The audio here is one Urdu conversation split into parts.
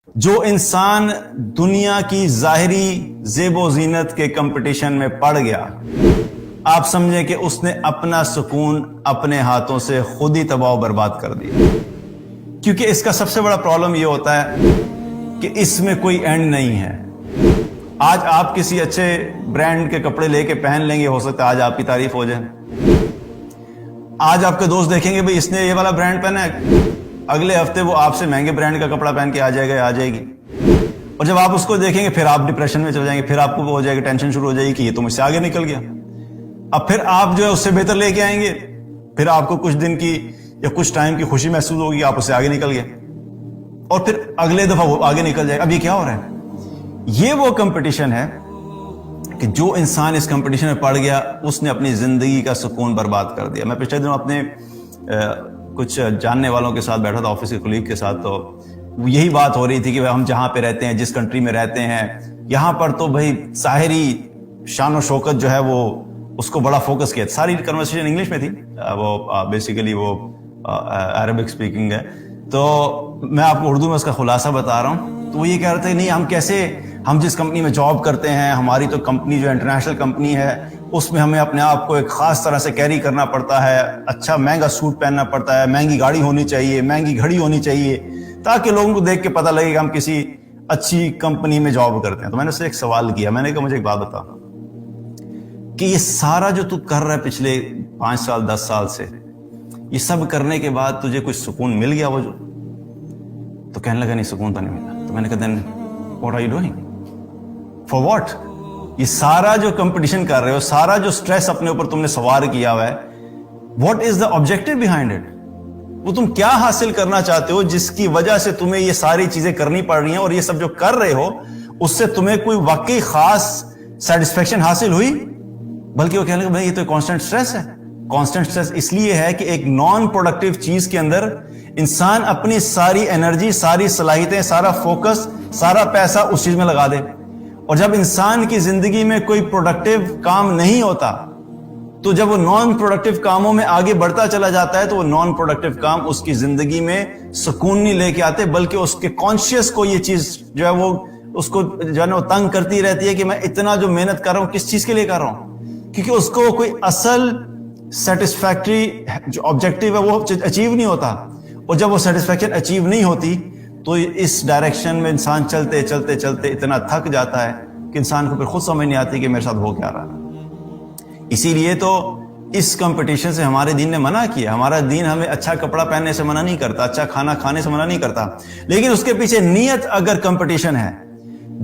جو انسان دنیا کی ظاہری زیب و زینت کے کمپٹیشن میں پڑ گیا، آپ سمجھیں کہ اس نے اپنا سکون اپنے ہاتھوں سے خود ہی تباہ و برباد کر دیا. کیونکہ اس کا سب سے بڑا پرابلم یہ ہوتا ہے کہ اس میں کوئی اینڈ نہیں ہے. آج آپ کسی اچھے برانڈ کے کپڑے لے کے پہن لیں گے، ہو سکتا ہے آج آپ کی تعریف ہو جائے. آج آپ کے دوست دیکھیں گے بھئی اس نے یہ والا برانڈ پہنا ہے، اگلے ہفتے وہ آپ سے مہنگے برانڈ کا کپڑا پہن کے آ جائے گی. اور جب آپ اس کو دیکھیں گے پھر آپ ڈپریشن میں چل جائیں گے، پھر آپ کو ہو جائے گا ٹینشن شروع ہو جائے گی کہ یہ تو مجھ سے آگے نکل گیا. اب پھر آپ جو ہے اس سے بہتر لے کے آئیں گے، پھر آپ کو کچھ دن کی یا کچھ ٹائم کی خوشی محسوس ہوگی، آپ اس سے آگے نکل گئے، اور پھر اگلے دفعہ وہ آگے نکل جائے گا. اب یہ کیا ہو رہا ہے؟ یہ وہ کمپٹیشن ہے کہ جو انسان اس کمپٹیشن میں پڑ گیا اس نے اپنی زندگی کا سکون برباد کر دیا. میں پچھلے دنوں اپنے کچھ جاننے والوں کے ساتھ بیٹھا تھا، آفس کے کولیگ کے ساتھ، تو یہی بات ہو رہی تھی کہ ہم جہاں پہ رہتے ہیں، جس کنٹری میں رہتے ہیں، یہاں پر تو بھائی ظاہری شان و شوکت جو ہے وہ اس کو بڑا فوکس کیا. ساری کنورسیشن انگلش میں تھی، وہ بیسیکلی وہ عربک اسپیکنگ ہے، تو میں آپ کو اردو میں اس کا خلاصہ بتا رہا ہوں. تو وہ یہ کہہ رہے تھے نہیں ہم جس کمپنی میں جاب کرتے ہیں، ہماری تو کمپنی جو انٹرنیشنل کمپنی ہے، اس میں ہمیں اپنے آپ کو ایک خاص طرح سے کیری کرنا پڑتا ہے، اچھا مہنگا سوٹ پہننا پڑتا ہے، مہنگی گاڑی ہونی چاہیے، مہنگی گھڑی ہونی چاہیے، تاکہ لوگوں کو دیکھ کے پتہ لگے کہ ہم کسی اچھی کمپنی میں جاب کرتے ہیں. تو میں نے اس سے ایک سوال کیا، میں نے کہا مجھے ایک بات بتا کہ یہ سارا جو تو کر رہا ہے پچھلے 5 سال 10 سال سے، یہ سب کرنے کے بعد تجھے کچھ سکون مل گیا؟ وہ جو تو کہنے لگا نہیں، سکون تو نہیں ملا. تو میں نے کہا then what are you doing for what؟ یہ سارا جو کمپٹیشن کر رہے ہو، سارا جو سٹریس اپنے اوپر تم نے سوار کیا ہوا ہے، what is the objective behind it؟ وہ تم کیا حاصل کرنا چاہتے ہو جس کی وجہ سے تمہیں یہ ساری چیزیں کرنی پڑ رہی ہیں، اور یہ سب جو کر رہے ہو اس سے تمہیں کوئی واقعی خاص سیٹسفیکشن حاصل ہوئی؟ بلکہ وہ کہنے لگا بھائی یہ تو کانسٹنٹ سٹریس ہے. کانسٹنٹ سٹریس اس لیے ہے کہ ایک نان پروڈکٹیو چیز کے اندر انسان اپنی ساری انرجی، ساری صلاحیتیں، سارا فوکس، سارا پیسہ اس چیز میں لگا دے. اور جب انسان کی زندگی میں کوئی پروڈکٹیو کام نہیں ہوتا، تو جب وہ نان پروڈکٹیو کاموں میں آگے بڑھتا چلا جاتا ہے، تو وہ نان پروڈکٹیو کام اس کی زندگی میں سکون نہیں لے کے آتے، بلکہ اس کے کانشیس کو یہ چیز جو ہے وہ اس کو جو ہے نا وہ تنگ کرتی رہتی ہے کہ میں اتنا جو محنت کر رہا ہوں کس چیز کے لیے کر رہا ہوں. کیونکہ اس کو کوئی اصل سیٹسفیکٹری جو آبجیکٹیو ہے وہ اچیو نہیں ہوتا. اور جب وہ سیٹسفیکشن اچیو نہیں ہوتی تو اس ڈائریکشن میں انسان چلتے چلتے چلتے اتنا تھک جاتا ہے کہ انسان کو پھر خود سمجھ نہیں آتی کہ میرے ساتھ ہو کیا رہا ہے. اسی لیے تو اس کمپٹیشن سے ہمارے دین نے منع کیا. ہمارا دین ہمیں اچھا کپڑا پہننے سے منع نہیں کرتا، اچھا کھانا کھانے سے منع نہیں کرتا، لیکن اس کے پیچھے نیت اگر کمپٹیشن ہے،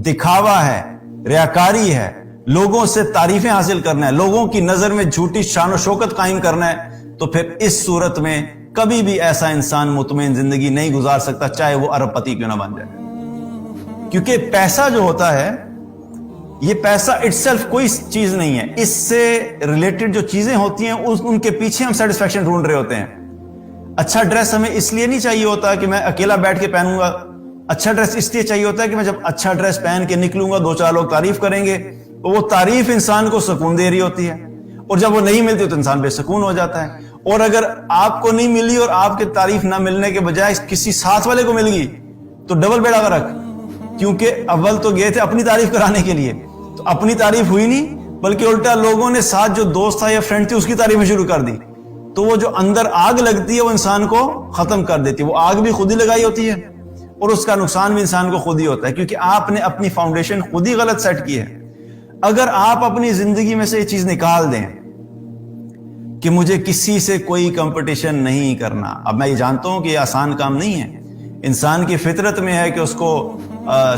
دکھاوا ہے، ریاکاری ہے، لوگوں سے تعریفیں حاصل کرنا ہے، لوگوں کی نظر میں جھوٹی شان و شوکت قائم کرنا ہے، تو پھر اس صورت میں کبھی بھی ایسا انسان مطمئن زندگی نہیں گزار سکتا، چاہے وہ ارب پتی کیوں نہ بن جائے. کیونکہ پیسہ جو ہوتا ہے، یہ پیسہ اٹسیلف کوئی چیز نہیں ہے. اس سے ریلیٹڈ جو چیزیں ہوتی ہیں ان کے پیچھے ہم سیٹسفیکشن ڈھونڈ رہے ہوتے ہیں. اچھا ڈریس ہمیں اس لیے نہیں چاہیے ہوتا کہ میں اکیلا بیٹھ کے پہنوں گا. اچھا ڈریس اس لیے چاہیے ہوتا ہے کہ میں جب اچھا ڈریس پہن کے نکلوں گا، 2-4 لوگ تعریف کریں گے، تو وہ تعریف انسان کو سکون دے رہی ہوتی ہے. اور جب وہ نہیں ملتی تو انسان بے سکون ہو جاتا ہے. اور اگر آپ کو نہیں ملی اور آپ کی تعریف نہ ملنے کے بجائے کسی ساتھ والے کو مل گئی تو ڈبل بیڑا غرق. کیونکہ اول تو گئے تھے اپنی تعریف کرانے کے لیے، تو اپنی تعریف ہوئی نہیں، بلکہ الٹا لوگوں نے ساتھ جو دوست تھا یا فرینڈ تھی اس کی تعریفیں شروع کر دی. تو وہ جو اندر آگ لگتی ہے وہ انسان کو ختم کر دیتی ہے. وہ آگ بھی خود ہی لگائی ہوتی ہے اور اس کا نقصان بھی انسان کو خود ہی ہوتا ہے، کیونکہ آپ نے اپنی فاؤنڈیشن خود ہی غلط سیٹ کی ہے. اگر آپ اپنی زندگی میں سے یہ چیز نکال دیں کہ مجھے کسی سے کوئی کمپٹیشن نہیں کرنا. اب میں یہ جانتا ہوں کہ یہ آسان کام نہیں ہے. انسان کی فطرت میں ہے کہ اس کو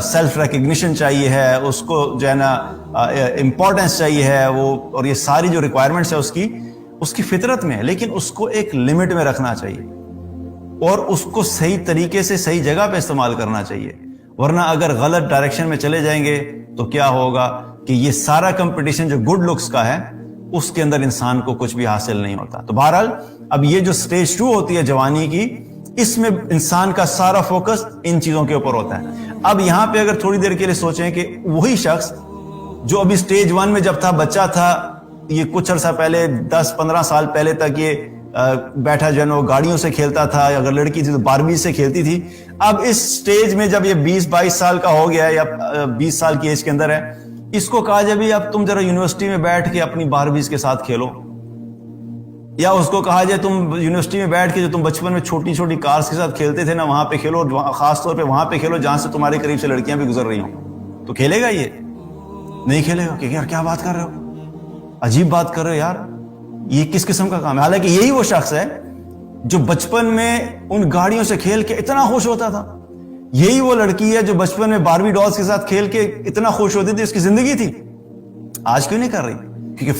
سیلف ریکگنیشن چاہیے ہے، اس کو جو ہے نا امپورٹنس چاہیے ہے، وہ اور یہ ساری جو ریکوائرمنٹس ہے اس کی فطرت میں ہے. لیکن اس کو ایک لمٹ میں رکھنا چاہیے اور اس کو صحیح طریقے سے صحیح جگہ پہ استعمال کرنا چاہیے. ورنہ اگر غلط ڈائریکشن میں چلے جائیں گے تو کیا ہوگا کہ یہ سارا کمپٹیشن جو گڈ لکس کا ہے اس کے اندر انسان کو کچھ بھی حاصل نہیں ہوتا. تو بہرحال اب یہ جو سٹیج 2 ہوتی ہے جوانی کی، اس میں انسان کا سارا فوکس ان چیزوں کے اوپر ہوتا ہے. اب یہاں پہ اگر تھوڑی دیر کے لیے سوچیں کہ وہی شخص جو ابھی سٹیج 1 میں جب تھا، بچہ تھا، یہ کچھ عرصہ پہلے 10-15 سال پہلے تک یہ بیٹھا جو ہے نا وہ گاڑیوں سے کھیلتا تھا، اگر لڑکی تھی تو باربی سے کھیلتی تھی. اب اس سٹیج میں جب یہ 20-22 سال کا ہو گیا ہے یا 20 سال کی ایج کے اندر ہے، اس کو کہا جائے بھی اب تم ذرا یونیورسٹی میں بیٹھ کے اپنی باربیز کے ساتھ کھیلو، یا اس کو کہا جائے تم یونیورسٹی میں بیٹھ کے جو تم بچپن میں چھوٹی چھوٹی کارز کے ساتھ کھیلتے تھے نا وہاں پہ کھیلو، خاص طور پہ وہاں پہ کھیلو جہاں سے تمہارے قریب سے لڑکیاں بھی گزر رہی ہوں. تو کھیلے گا؟ یہ نہیں کھیلے گا کہ یار کیا بات کر رہے ہو، عجیب بات کر رہے ہو یار، یہ کس قسم کا کام ہے. حالانکہ یہی وہ شخص ہے جو بچپن میں ان گاڑیوں سے کھیل کے اتنا خوش ہوتا تھا. یہی وہ لڑکی ہے جو بچپن میں باربی ڈالز کے ساتھ کھیل کے اتنا خوش ہوتی تھی، اس کی زندگی تھی. آج کیوں نہیں کر رہی؟ کیونکہ